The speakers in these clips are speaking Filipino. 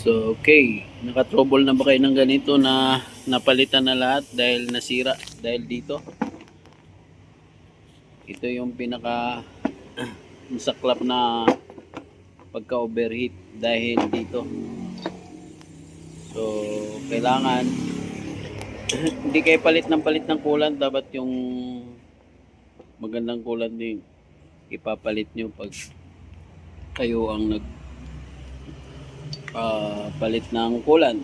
So okay, naka-trouble na ba kayo ng ganito na napalitan na lahat dahil nasira dahil dito? Ito yung pinaka masaklap na pagka-overheat dahil dito. So kailangan hindi kayo palit ng coolant, dapat yung magandang coolant din ipapalit nyo pag kayo ang palit ng coolant.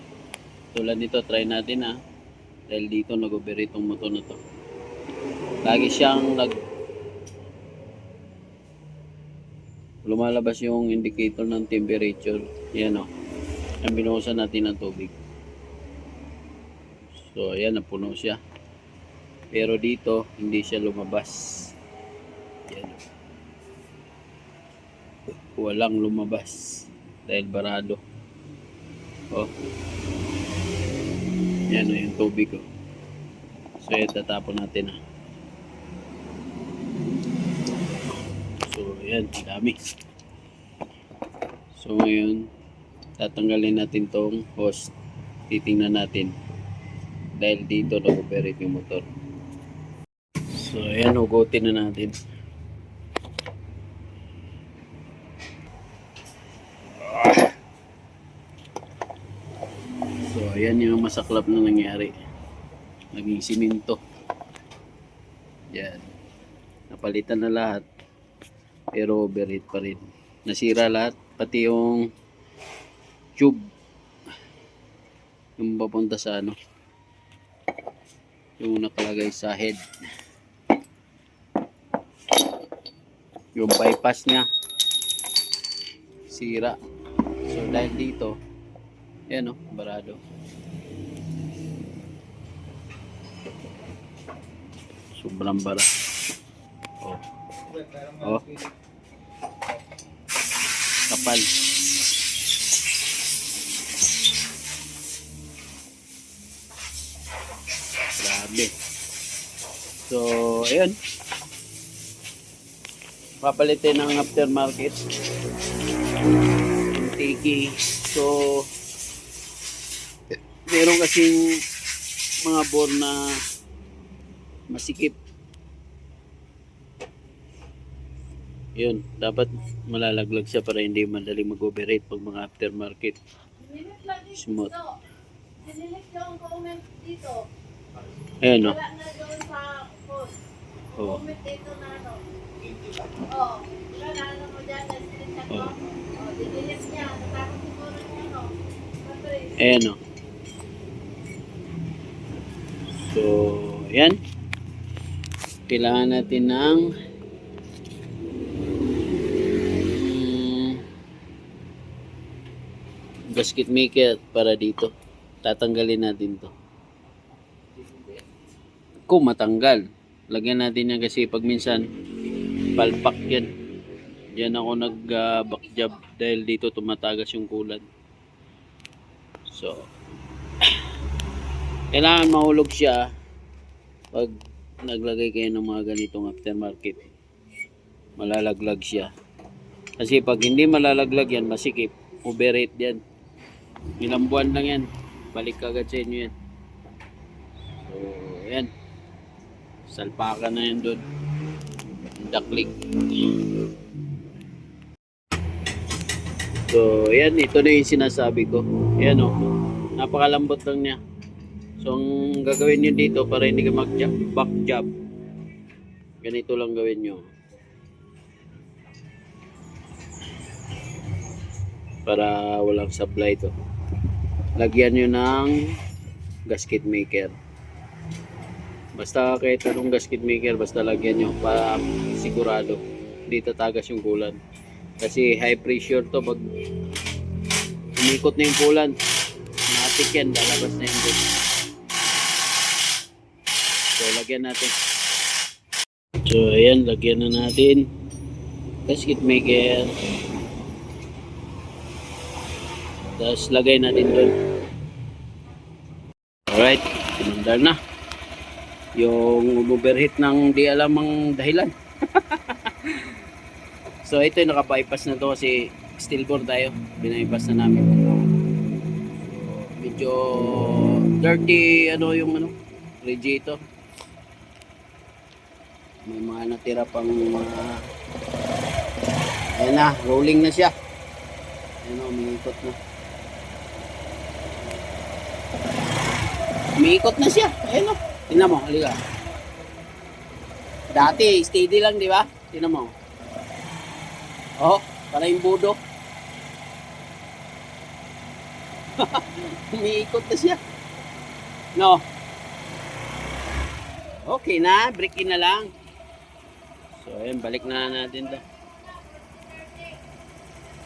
Tulad nito, try natin dahil dito nag-overheat tong motor na to. Lagi siyang lumalabas yung indicator ng temperature. Yan ang binuhusan natin ng tubig. So ayan, napuno siya. Pero dito hindi siya lumabas. Yan. Walang lumabas dahil barado. Yan yung tubig So yan, tatapon natin So yan, dami. So ngayon tatanggalin natin tong hose. Titingnan natin dahil dito nag-operate yung motor. So ayan, hugutin na natin. So ayan yung masaklap na nangyari. Naging simento. Yan. Napalitan na lahat. Pero overheat pa rin. Nasira lahat. Pati yung tube. Yung papunta sa yung nakalagay sa head. Yung bypass niya. Sira. So dahil dito, yan barado. Sobrang bara. Kapal. Grabe. So, ayun. Papalitin ng aftermarket. Tiki. So, meron kasing mga bore na masikip. Yun, dapat malalaglag siya para hindi madali mag-overheat pag mga aftermarket. Smooth. Ayan Wala na doon sa post. Comment dito na wala na mo dyan. Dinilis niya. Natakot siguro niya Ayan So, yan. Kailangan natin ng gasket maker para dito. Tatanggalin natin to. Kung matanggal, lagyan natin yan kasi pag minsan palpak yan. Diyan ako nag-back job dahil dito tumatagas yung coolant. So, kailangan mahulog siya pag naglagay kayo ng mga ganitong aftermarket. Malalaglag siya. Kasi pag hindi malalaglag yan, masikip, overheat yan. Ilang buwan lang yan, balik agad sa inyo yan. So, yan. Salpakan na yan doon. Daklik. So, yan. Ito na yung sinasabi ko. Yan napakalambot lang niya. So, ang gagawin nyo dito para hindi ka mag-back job, ganito lang gawin nyo. Para walang supply to. Lagyan nyo ng gasket maker. Basta kahit anong gasket maker, basta lagyan nyo para sigurado hindi tatagas yung coolant. Kasi high pressure to, pag umikot na yung coolant, matik yan, lalabas na yung doon. So lagyan natin. So ayan, lagyan na natin gasket maker. Tapos lagay natin doon. Alright, pinundar na. Yung overheat ng di alam ang dahilan. So ito yung naka-bypass na to kasi steel bore tayo. Binaypass na namin. Medyo dirty ano yung ano, radiator. May mga natira pang mga ayan na, rolling na siya. Ayan o, umiikot na. Umiikot na siya. Ayan o. Tingnan mo, halika. Dati, steady lang, di ba? Tingnan mo. Oh, para yung budo. Umiikot na siya. No. Okay na, break in na lang. So, ayan, balik na natin to.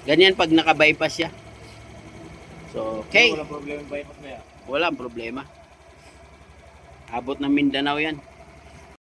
Ganyan pag naka-bypass siya. So, okay. Wala problema yung bypass na yan. Walang problema. Abot ng Mindanao yan.